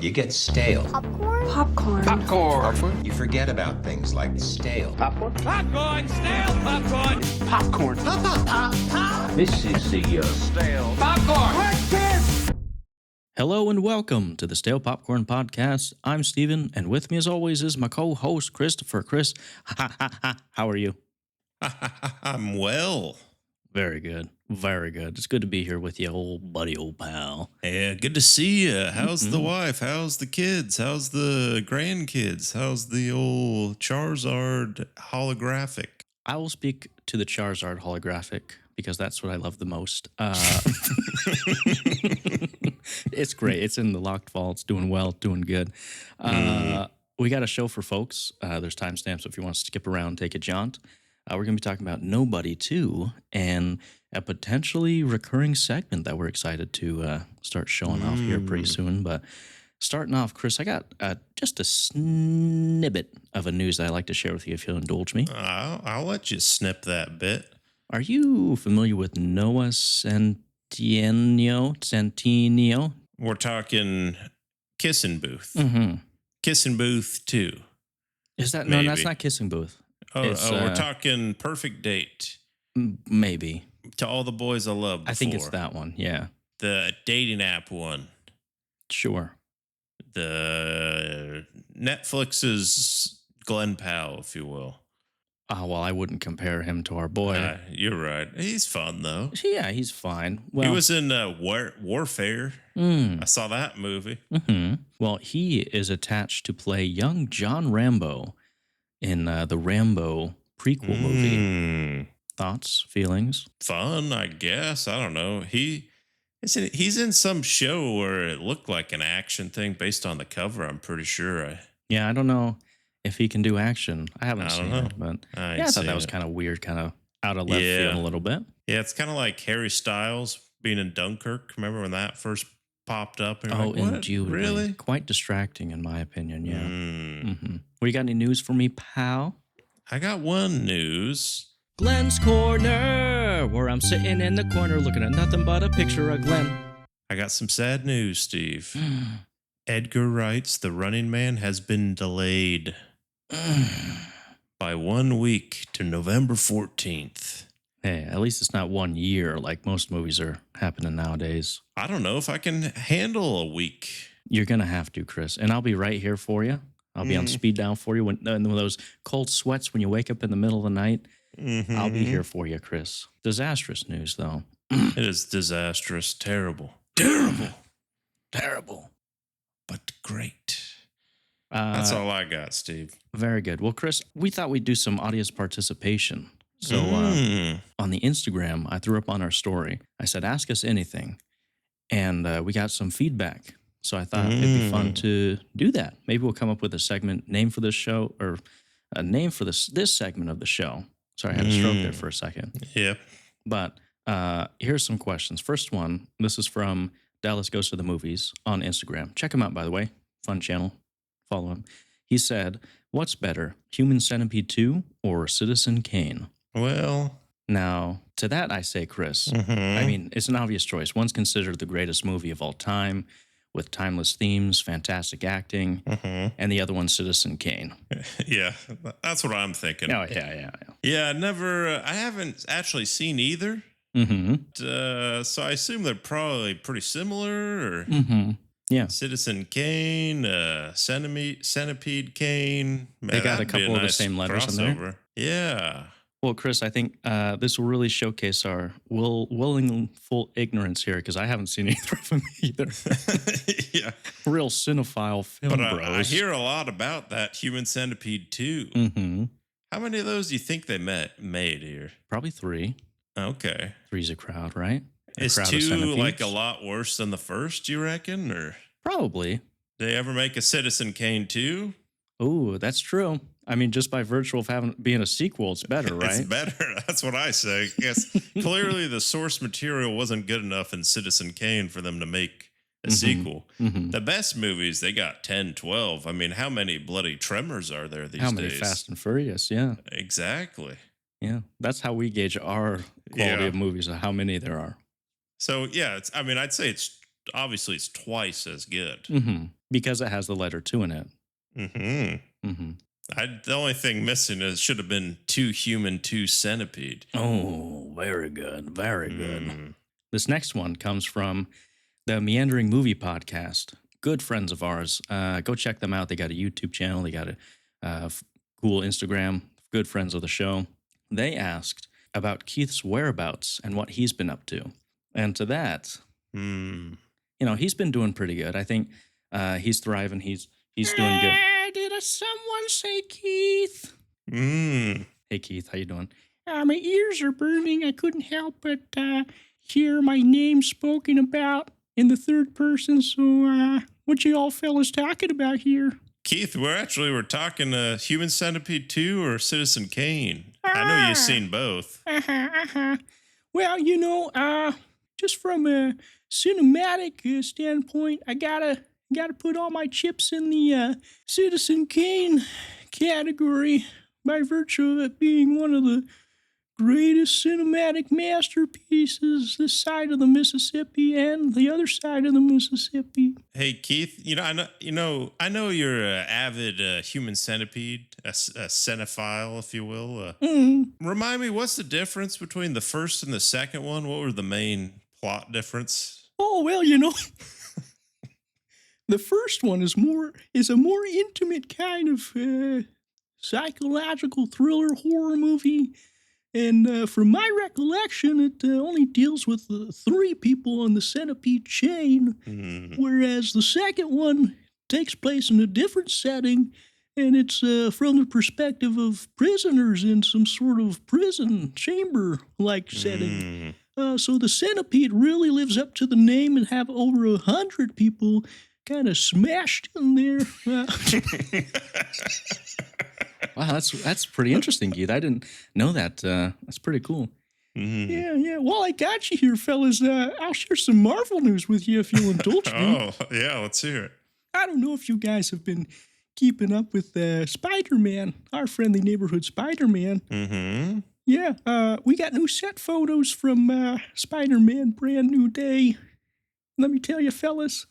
You get stale. Popcorn? Popcorn. Popcorn. You forget about things like stale. Popcorn. Popcorn. Stale popcorn. Popcorn. Pop, pop, pop, pop. This is the Stale. Popcorn. Hello and welcome to the Stale Popcorn Podcast. I'm Steven, and with me as always is my co-host, Christopher. Chris, how are you? I'm well. Very good. Very good. It's good to be here with you, old buddy, old pal. Yeah, good to see you. How's the wife? How's the kids? How's the grandkids? How's the old Charizard holographic? I will speak to the Charizard holographic because that's what I love the most. It's great. It's in the locked vault. It's doing well, doing good. We got a show for folks. There's timestamps if you want to skip around, take a jaunt. We're going to be talking about Nobody 2 and a potentially recurring segment that we're excited to start showing off here pretty soon. But starting off, Chris, I got just a snippet of a news that I'd like to share with you if you'll indulge me. I'll let you snip that bit. Are you familiar with Noah Centineo? We're talking Kissing Booth. Mm-hmm. Kissing Booth 2. Is that Maybe. No? That's not Kissing Booth. We're talking Perfect Date. Maybe. To All the Boys I Loved Before. I think it's that one. Yeah. The dating app one. Sure. The Netflix's Glenn Powell, if you will. Oh, well, I wouldn't compare him to our boy. You're right. He's fun, though. Yeah, he's fine. Well, He was in Warfare. I saw that movie. Mm-hmm. Well, he is attached to play young John Rambo in the Rambo prequel movie. Thoughts, feelings? Fun, I guess. I don't know. He's in some show where it looked like an action thing based on the cover, I'm pretty sure. Yeah, I don't know if he can do action. I haven't seen know. it, but I I thought that was kind of weird, kind of out of left field a little bit. Yeah, it's kind of like Harry Styles being in Dunkirk. Remember when that first popped up? And you're like, what? Indubitably. Really? Quite distracting, in my opinion, yeah. Mm. Well, you got any news for me, pal? I got one news. Glenn's Corner, where I'm sitting in the corner looking at nothing but a picture of Glenn. I got some sad news, Steve. Edgar Wright's The Running Man has been delayed by 1 week to November 14th. Hey, at least it's not 1 year like most movies are happening nowadays. I don't know if I can handle a week. You're going to have to, Chris. And I'll be right here for you. I'll be on speed dial for you. When those cold sweats when you wake up in the middle of the night, I'll be here for you, Chris. Disastrous news, though. It is disastrous. Terrible. Terrible. But great. That's all I got, Steve. Very good. Well, Chris, we thought we'd do some audience participation. So on the Instagram, I threw up on our story. I said, ask us anything. And we got some feedback. So I thought it'd be fun to do that. Maybe we'll come up with a segment name for this show or a name for this segment of the show. Sorry, I had a stroke there for a second. Yeah. But here's some questions. First one, this is from Dallas Goes to the Movies on Instagram. Check him out, by the way. Fun channel. Follow him. He said, what's better, Human Centipede 2 or Citizen Kane? Well. Now, to that I say, Chris, I mean, it's an obvious choice. One's considered the greatest movie of all time with timeless themes, fantastic acting, and the other one's Citizen Kane. Yeah, that's what I'm thinking. Oh, yeah. Yeah, I haven't actually seen either. So I assume they're probably pretty similar. Or Yeah. Citizen Kane, Centipede Kane. Man, They got a that'd be couple of the nice same letters in there. crossover. Yeah. Well, Chris, I think this will really showcase our willful ignorance here because I haven't seen either of them either. Yeah. Real cinephile film But bros. I hear a lot about that Human Centipede 2. How many of those do you think they made here? Probably 3. Okay. 3's a crowd, right? Is crowd of 2 centipedes. like a lot worse than the first, you reckon? Or Probably. did they ever make a Citizen Kane 2? Oh, that's true. I mean, just by virtue of being a sequel, it's better, right? It's better. That's what I say. Yes. Clearly, the source material wasn't good enough in Citizen Kane for them to make a sequel. The best movies, they got 10, 12. I mean, how many bloody Tremors are there these days? How many Fast and Furious? Yeah. Exactly. Yeah. That's how we gauge our quality of movies, how many there are. So, yeah, I'd say it's obviously it's twice as good. because it has the letter 2 in it. Mm-hmm. The only thing missing is should have been 2 human, 2 centipede. Oh, very good. Very good. This next one comes from the Meandering Movie Podcast. Good friends of ours. Go check them out. They got a YouTube channel. They got a cool Instagram. Good friends of the show. They asked about Keith's whereabouts and what he's been up to. And to that, he's been doing pretty good. I think he's thriving. He's doing good. Did someone say Keith? Hey, Keith, how you doing? My ears are burning. I couldn't help but hear my name spoken about in the third person. So what you all fellas talking about here? Keith, we're talking Human Centipede 2 or Citizen Kane. I know you've seen both. Well, just from a cinematic standpoint, I gotta put all my chips in the Citizen Kane category by virtue of it being one of the greatest cinematic masterpieces this side of the Mississippi and the other side of the Mississippi. Hey Keith, I know you're an avid Human Centipede, a cinephile, if you will. Remind me, what's the difference between the first and the second one? What were the main plot difference? Oh well, the first one is a more intimate kind of psychological thriller horror movie. And from my recollection, it only deals with the 3 people on the centipede chain, whereas the second one takes place in a different setting, and it's from the perspective of prisoners in some sort of prison chamber-like setting. So the centipede really lives up to the name and have over 100 people kind of smashed in there. Wow, that's pretty interesting, Keith. I didn't know that. That's pretty cool. Yeah. Well, I got you here, fellas. I'll share some Marvel news with you if you'll indulge me. Oh, yeah, let's hear it. I don't know if you guys have been keeping up with Spider-Man, our friendly neighborhood Spider-Man. Yeah, we got new set photos from Spider-Man Brand New Day. Let me tell you, fellas,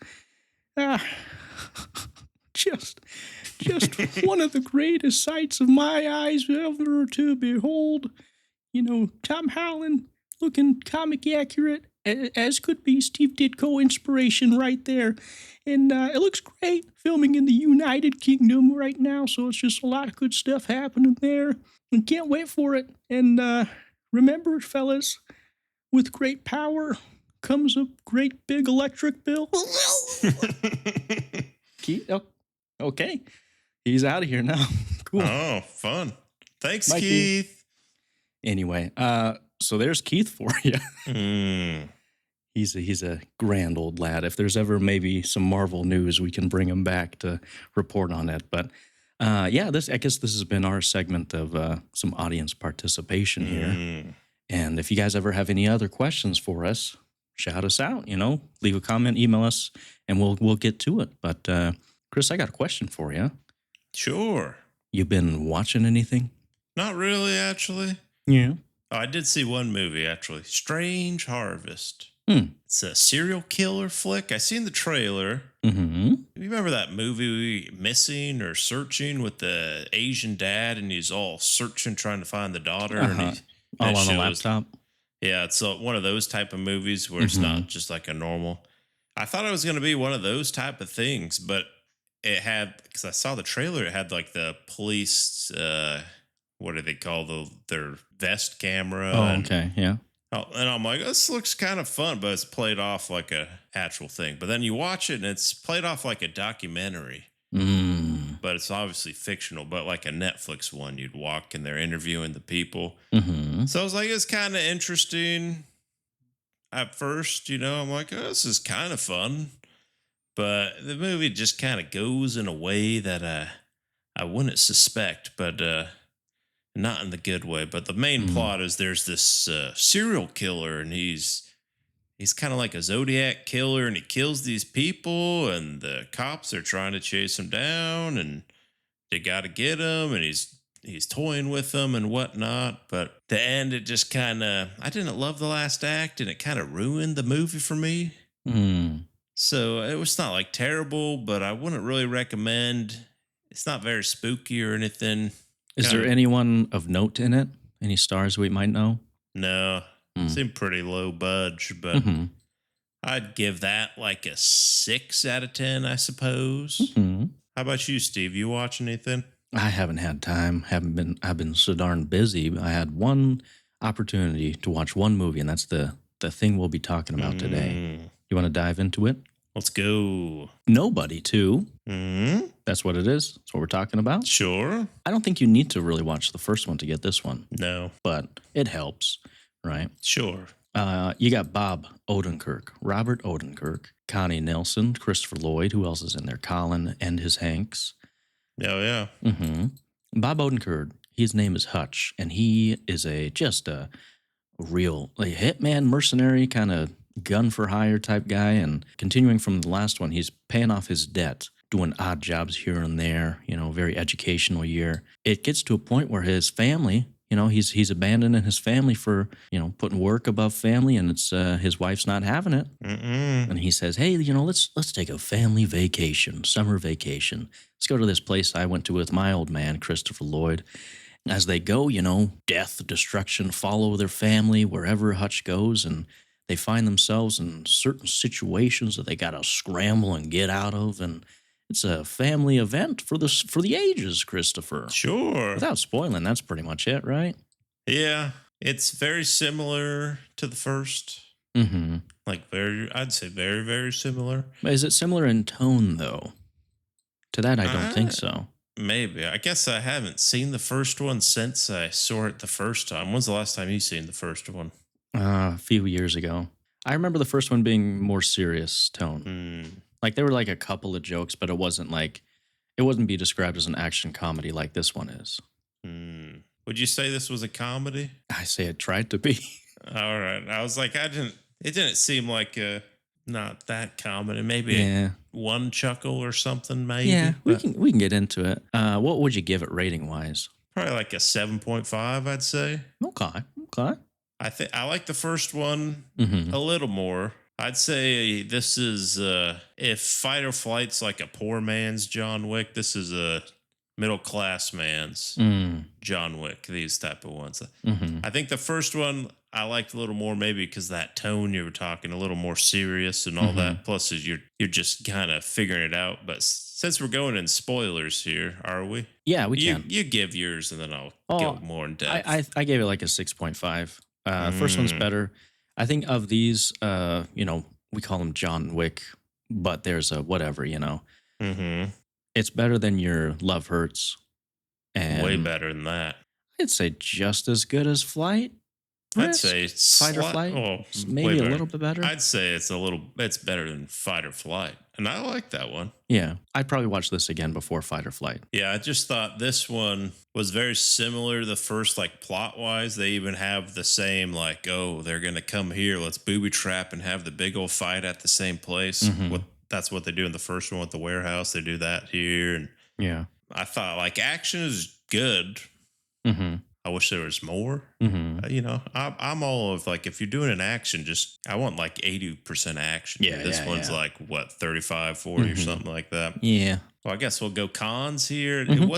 just one of the greatest sights of my eyes ever to behold. Tom Holland looking comic accurate, as could be Steve Ditko inspiration right there. And it looks great filming in the United Kingdom right now, so it's just a lot of good stuff happening there. And can't wait for it. And remember, fellas, with great power comes a great big electric bill. Keith, okay. He's out of here now. Cool. Oh, fun. Thanks, Bye, Keith. Anyway, so there's Keith for you. He's a grand old lad. If there's ever maybe some Marvel news, we can bring him back to report on it. But I guess this has been our segment of some audience participation here. And if you guys ever have any other questions for us, shout us out. Leave a comment, email us, and we'll get to it. But Chris, I got a question for you. Sure. You been watching anything? Not really, actually. Yeah. Oh, I did see one movie, actually. Strange Harvest. It's a serial killer flick. I seen the trailer. You remember that movie, Missing or Searching, with the Asian dad, and he's all searching, trying to find the daughter. And all on a laptop? Yeah, it's one of those type of movies where it's not just like a normal. I thought it was going to be one of those type of things, but it had, because I saw the trailer, it had like the police, what do they call their vest camera? Okay, yeah. And I'm like, this looks kind of fun, but it's played off like a actual thing. But then you watch it and it's played off like a documentary. But it's obviously fictional, but like a Netflix one. You'd walk and they're interviewing the people. So I was like, it's kind of interesting at first, I'm like, oh, this is kind of fun. But the movie just kind of goes in a way that I wouldn't suspect, but not in the good way. But the main plot is there's this serial killer, and he's kind of like a Zodiac killer, and he kills these people, and the cops are trying to chase him down, and they got to get him, and he's toying with them and whatnot. But the end, it just kind of, I didn't love the last act, and it kind of ruined the movie for me. So it was not like terrible, but I wouldn't really recommend. It's not very spooky or anything. Is there Kinda- anyone of note in it? Any stars we might know? No, Hmm. seemed pretty low budge, but Hmm. I'd give that like a 6 out of 10, I suppose. Hmm. How about you, Steve? You watch anything? I haven't had time. I've been so darn busy. I had one opportunity to watch one movie, and that's the thing we'll be talking about today. You want to dive into it? Let's go. Nobody, too. Mm, That's what it is. That's what we're talking about. sure. I don't think you need to really watch the first one to get this one, No. but it helps, right? Sure. You got Bob Odenkirk, Robert Odenkirk, Connie Nelson, Christopher Lloyd. Who else is in there? Colin and his Hanks. Oh, yeah. Bob Odenkirk. His name is Hutch, and he is just a real like hitman, mercenary kind of gun for hire type guy. And continuing from the last one, he's paying off his debt, doing odd jobs here and there. Very educational year. It gets to a point where his family. He's abandoning his family for putting work above family, and it's his wife's not having it. And he says, "Hey, let's take a family vacation, summer vacation. Let's go to this place I went to with my old man, Christopher Lloyd." As they go, death, destruction follow their family wherever Hutch goes, and they find themselves in certain situations that they gotta scramble and get out of, and it's a family event for the ages, Christopher. Sure. Without spoiling, that's pretty much it, right? Yeah. It's very similar to the first. Mm-hmm. I'd say very, very similar. Is it similar in tone, though? To that, I don't think so. Maybe. I guess I haven't seen the first one since I saw it the first time. When's the last time you seen the first one? A few years ago. I remember the first one being more serious tone. Like there were like a couple of jokes, but it wasn't be described as an action comedy like this one is. Would you say this was a comedy? I say it tried to be. All right. I was like, it didn't seem like not that comedy. Maybe one chuckle or something, maybe. Yeah, we can get into it. What would you give it rating wise? Probably like a 7.5, I'd say. Okay. I like the first one Mm-hmm. a little more. I'd say this is if Fight or Flight's like a poor man's John Wick, this is a middle class man's John Wick. These type of ones. Mm-hmm. I think the first one I liked a little more, maybe because that tone you were talking, a little more serious and all that. Plus, is you're just kind of figuring it out. But since we're going in spoilers here, are we? Yeah, we can. You give yours, and then I'll go more in depth. I gave it like a 6.5. First one's better. I think of these, we call them John Wick, but there's a whatever, It's better than your Love Hurts. And Way better than that. I'd say just as good as Flight. I'd say Fight or Flight. Maybe a little bit better. I'd say it's better than Fight or Flight. And I like that one. Yeah. I'd probably watch this again before Fight or Flight. Yeah, I just thought this one was very similar to the first, like plot wise. They even have the same, like, oh, they're gonna come here, let's booby trap and have the big old fight at the same place. That's what they do in the first one with the warehouse. They do that here. And Yeah. I thought like action is good. Mm-hmm. I wish there was more. Mm-hmm. I'm all of like, if you're doing an action, I want like 80% action. Yeah, This yeah, one's yeah. like what, 35, 40 or something like that. Yeah. Well, I guess we'll go cons here. Mm-hmm. It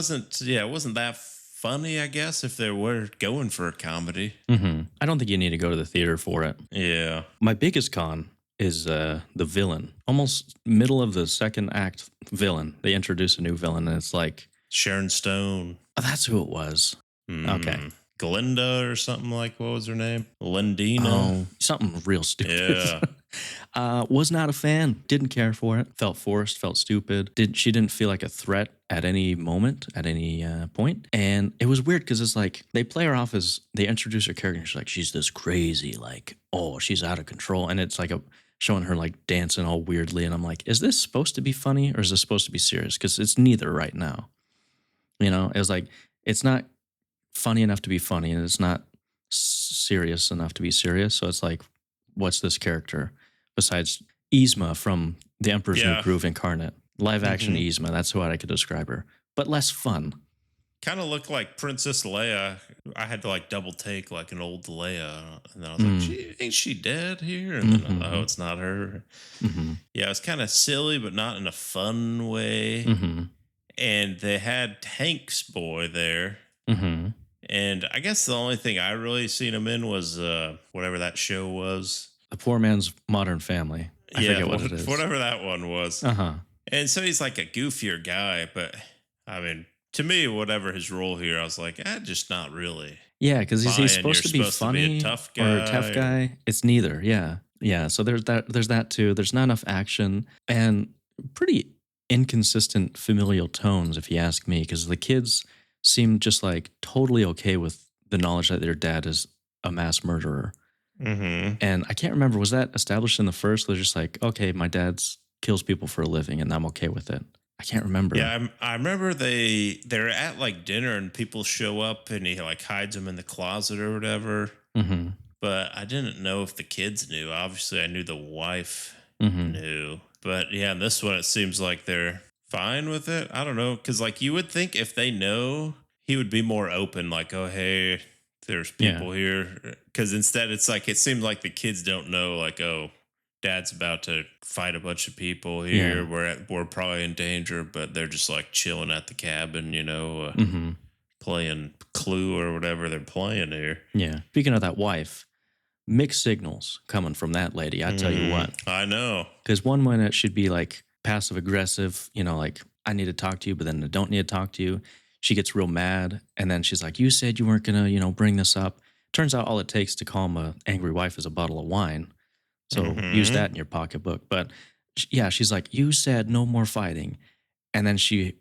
wasn't that funny, I guess, if they were going for a comedy. Mm-hmm. I don't think you need to go to the theater for it. Yeah. My biggest con is the villain. Almost middle of the second act villain. They introduce a new villain, and it's like, Sharon Stone. oh, that's who it was. Okay. Glinda or something like, what was her name? Lendina. Oh, something real stupid. Yeah. Was not a fan. Didn't care for it. Felt forced. Felt stupid. She didn't feel like a threat at any moment, at any point. And it was weird because it's like they play her off as they introduce her character. And she's like, she's this crazy, like, oh, she's out of control. And it's like showing her like dancing all weirdly. And I'm like, is this supposed to be funny or is this supposed to be serious? Because it's neither right now. It was like, it's not funny enough to be funny and it's not serious enough to be serious. So it's like, what's this character besides Yzma from The Emperor's New Groove Incarnate? Live action Yzma. That's what I could describe her. But less fun. kind of looked like Princess Leia. I had to like double take like an old Leia, and then I was Mm. like, ain't she dead here? And then Mhm. oh, it's not her. Mm-hmm. Yeah, it's kind of silly, but not in a fun way. Mm-hmm. And they had Hank's boy there. Mm-hmm. And I guess the only thing I really seen him in was whatever that show was. The Poor Man's Modern Family. I forget what it is. Whatever that one was. Uh-huh. And so he's like a goofier guy, but I mean, to me, whatever his role here, I was like, just not really. Yeah, because he's Buying supposed to you're be supposed to be a funny tough or a guy tough or- guy. It's neither. Yeah. Yeah. So there's that. There's that too. There's not enough action and pretty inconsistent familial tones, if you ask me, because the kids seem just like totally okay with the knowledge that their dad is a mass murderer. Mhm. And I can't remember, was that established in the first? They're just like, okay, my dad's kills people for a living and I'm okay with it. I can't remember. Yeah, I remember they're at like dinner and people show up and he like hides them in the closet or whatever. Mm-hmm. But I didn't know if the kids knew. Obviously, I knew the wife Mm-hmm. knew. But yeah, in this one, it seems like they're fine with it. I don't know. Because, like, you would think if they know, he would be more open. Like, oh, hey, there's people here. Because instead, it's like, it seems like the kids don't know, like, oh, dad's about to fight a bunch of people here. Yeah. We're probably in danger. But they're just, like, chilling at the cabin, Mm-hmm. playing Clue or whatever they're playing here. Yeah. Speaking of that wife, mixed signals coming from that lady. I tell you what, I know. because one minute she'd be like passive aggressive, like I need to talk to you, but then I don't need to talk to you. She gets real mad, and then she's like, "You said you weren't gonna, bring this up." Turns out all it takes to calm a angry wife is a bottle of wine. So use that in your pocketbook. But yeah, she's like, "You said no more fighting," and then she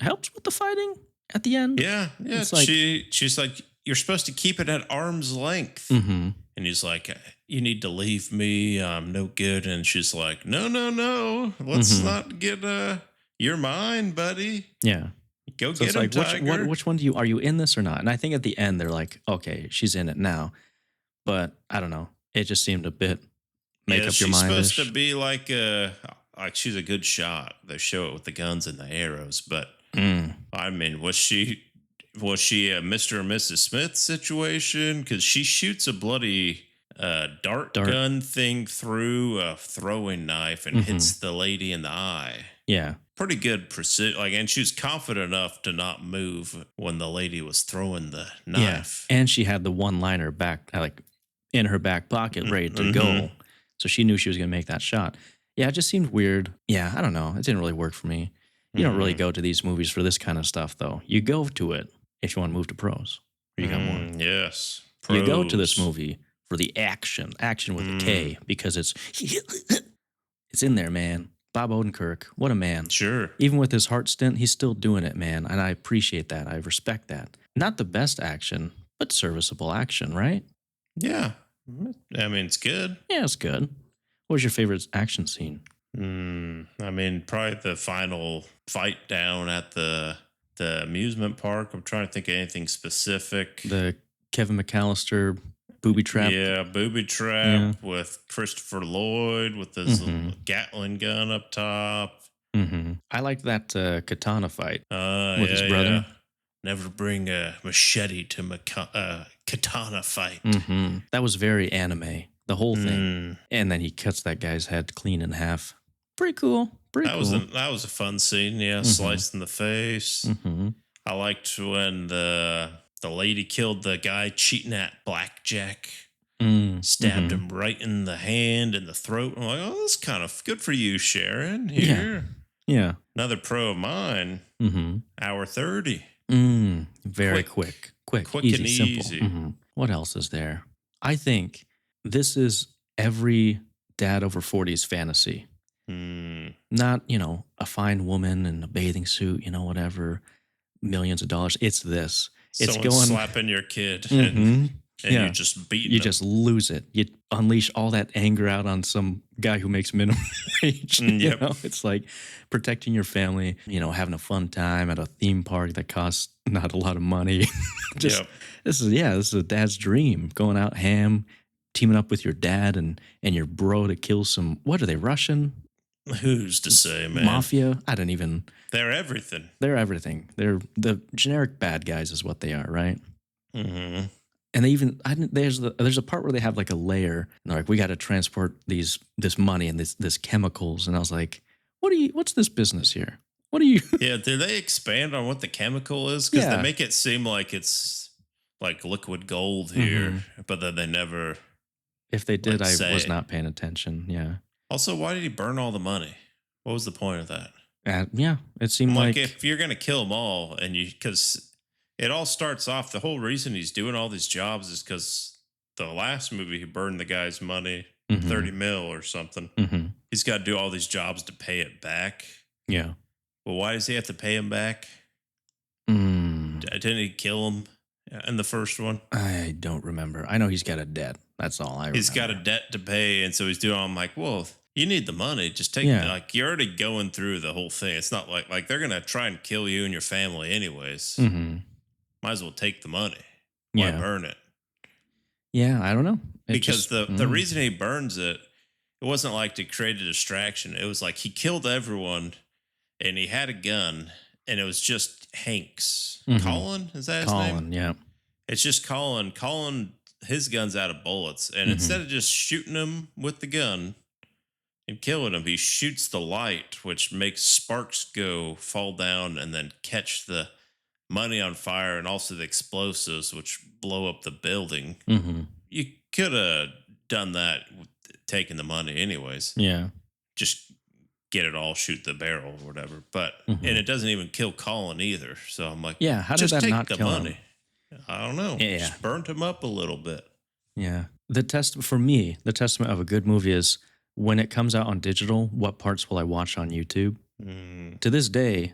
helps with the fighting at the end. Yeah. It's like- She's like, you're supposed to keep it at arm's length. Mm-hmm. And he's like, you need to leave me. I'm no good. And she's like, no. Let's not get you're mine, buddy. Yeah. Go So get it's him, like, Tiger. which one are you in this or not? And I think at the end they're like, okay, she's in it now. But I don't know. It just seemed a bit make up your mind. She's supposed to be like she's a good shot. They show it with the guns and the arrows. But I mean, was she a Mr. and Mrs. Smith situation? Because she shoots a bloody dart gun thing through a throwing knife and hits the lady in the eye. Yeah. Pretty good precision. And she was confident enough to not move when the lady was throwing the knife. Yeah. And she had the one-liner back, like in her back pocket, ready to go. So she knew she was going to make that shot. Yeah, it just seemed weird. Yeah, I don't know. It didn't really work for me. You don't really go to these movies for this kind of stuff, though. You go to it if you want to move to pros. Or you got more. Yes. You go to this Pros. movie for the action with a K, because it's in there, man. Bob Odenkirk, what a man. Sure. Even with his heart stint, he's still doing it, man. And I appreciate that. I respect that. Not the best action, but serviceable action, right? Yeah. I mean, it's good. Yeah, it's good. What was your favorite action scene? I mean, probably the final fight down at the amusement park. I'm trying to think of anything specific. The Kevin McAllister booby trap. Yeah, booby trap with Christopher Lloyd with his little Gatling gun up top. Mm-hmm. I liked that katana fight with his brother. Yeah. Never bring a machete to katana fight. Mm-hmm. That was very anime, the whole thing. And then he cuts that guy's head clean in half. Pretty cool. Pretty cool. That was a fun scene. Yeah, sliced in the face. Mm-hmm. I liked when the lady killed the guy cheating at blackjack. Stabbed him right in the hand and the throat. I'm like, oh, that's kind of good for you, Sharon. Here. Yeah. Another pro of mine. Hour 30. Very quick, Quick and simple. easy. What else is there? I think this is every dad over 40's fantasy. Not, a fine woman in a bathing suit, whatever, millions of dollars. It's this. It's Someone going slapping your kid and you just beat You just lose it. You unleash all that anger out on some guy who makes minimum wage. It's like protecting your family, having a fun time at a theme park that costs not a lot of money. This is a dad's dream. Going out ham, teaming up with your dad and your bro to kill some, what are they, Russian? Who's to say, man? Mafia. I don't even. They're everything. They're everything. They're the generic bad guys, is what they are, right? Mm-hmm. And they even there's a part where they have like a layer. And they're like, we got to transport this money and this chemicals. And I was like, what's this business here? What are you? Yeah, do they expand on what the chemical is? Because Yeah. they make it seem like it's like liquid gold here, but then they never. If they did, Like, I say was it. not paying attention. Yeah. Also, why did he burn all the money? What was the point of that? Yeah. It seemed Like, like if you're gonna kill them all, and because it all starts off, the whole reason he's doing all these jobs is because the last movie he burned the guy's money, Mhm. 30 mil or something. Mhm. He's got to do all these jobs to pay it back. Yeah. Well, why does he have to pay him back? Didn't he kill him in the first one? I don't remember. I know he's got a debt. That's all I remember. He's got a debt to pay, and so he's doing. I'm like, well, you need the money. Just take. Yeah. Like, you're already going through the whole thing. It's not like they're gonna try and kill you and your family anyways. Mhm. Might as well take the money. Why Yeah. burn it? Yeah, I don't know. It Because just- the reason he burns it, it wasn't like to create a distraction. It was like he killed everyone, and he had a gun, and it was just Hank's. Mhm. Colin, is that his name? Colin, yeah. It's just Colin. Colin, his gun's out of bullets. And Mhm. instead of just shooting him with the gun and killing him, he shoots the light, which makes sparks fall down, and then catch the money on fire and also the explosives, which blow up the building. Mm-hmm. You could have done that with taking the money anyways. Yeah. Just get it all, shoot the barrel or whatever. But Mhm. and it doesn't even kill Colin either. So I'm like, Yeah, how did just that take not the kill him? money. I don't know. Yeah. Just burnt him up a little bit. Yeah. For me, the testament of a good movie is when it comes out on digital, what parts will I watch on YouTube? To this day,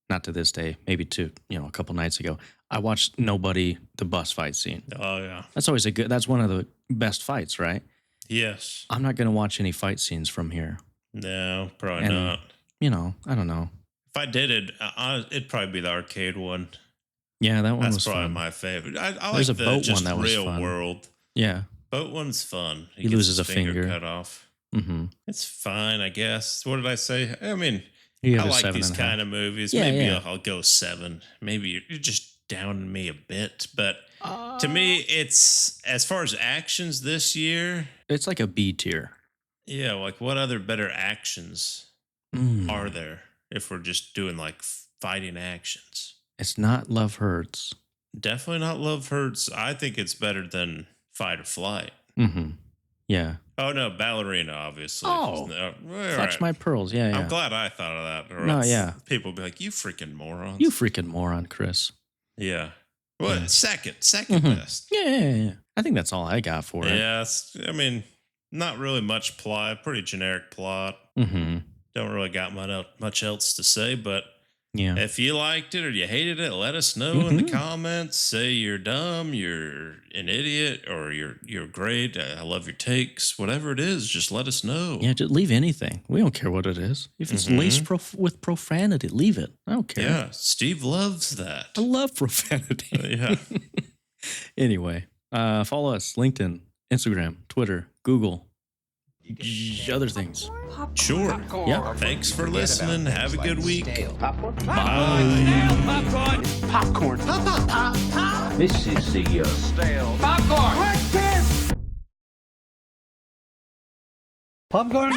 not to this day, maybe a couple nights ago, I watched Nobody, the bus fight scene. Oh yeah. That's always that's one of the best fights, right? Yes. I'm not going to watch any fight scenes from here. No, probably And- not. I don't know. If I did it, it'd probably be the arcade one. Yeah, that one That's was probably fun. my favorite. I like There's a the boat just one that was real fun. world. Yeah. Boat one's fun. He gets loses his a finger. cut off. Mm-hmm. It's fine, I guess. What did I say? I mean, You I have a like these 7.5. kind of movies. Yeah, Maybe yeah. I'll go 7. Maybe you're just downing me a bit. But to me, it's as far as actions this year. It's like a B tier. Yeah, like what other better actions Mm. are there if we're just doing like fighting actions? It's not Love Hurts. Definitely not Love Hurts. I think it's better than Fight or Flight. Mm-hmm. Yeah. Oh no, Ballerina, obviously. Oh. All Clutch right. My Pearls. Yeah, yeah. I'm glad I thought of that. Or No, else yeah. People be like, "You freaking morons." You freaking moron, Chris. Yeah. What? Yeah. Second Mhm. best. Yeah. I think that's all I got for it. Yes. I mean, not really much plot. Pretty generic plot. Mm-hmm. Don't really got much else to say. But Yeah. if you liked it or you hated it, let us know in the Mhm. comments. Say you're dumb, you're an idiot, or you're great. I love your takes. Whatever it is, just let us know. Yeah, just leave anything. We don't care what it is. If it's laced with profanity, leave it. I don't care. Yeah. Steve loves that. I love profanity. Yeah. Anyway, follow us, LinkedIn, Instagram, Twitter, Google, other things. Sure. Yeah. Thanks for listening. Have a good week. Popcorn? Stale popcorn. Popcorn. This is the Stale popcorn. popcorn.